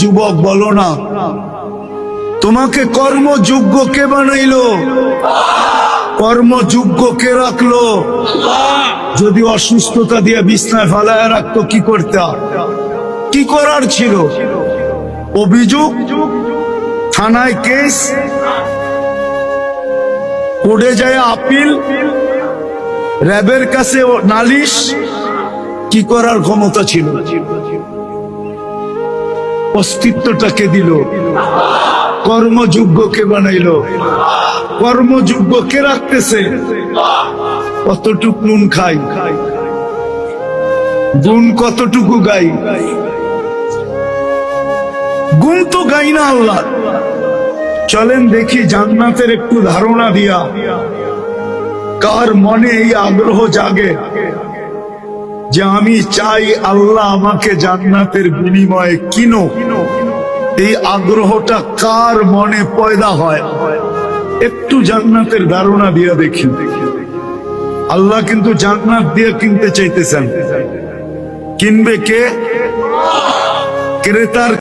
যুবক বলো না, তোমাকে কর্মযোগ্য কে বানাইলো? কর্মযোগ্য কে রাখলো? যদি অসুস্থতা দিয়ে বিছনায় ফালায় রাখতো কি করতে? কি করার ছিল? অভিযোগ, থানায় কেস, কোর্টে যায় আপিল, র্যাবের কাছে নালিশ, কি করার ক্ষমতা ছিল? অস্তিত্বটাকে দিল, কর্মযোগ্যকে বানাইলো। কর্মযোগ্য কে রাখতেছে? কতটুকু নুন খাই, গুণ কতটুকু গাই? গুণ তো গাই না আল্লাহ। চলেন দেখি জান্নাতের একটু ধারণা দিয়া কার মনে এই আগ্রহ জাগে যে আমি চাই আল্লাহ আমাকে জান্নাতের বিনিময়ে কিনো। এই আগ্রহটা কার মনে পয়দা হয়? একটু জান্নাতের ধারণা দিয়া দেখি। আল্লাহ কিন্তু জান্নাত দিয়ে কিনতে চাইতেছেন। কিনবে কে? ক্রেতার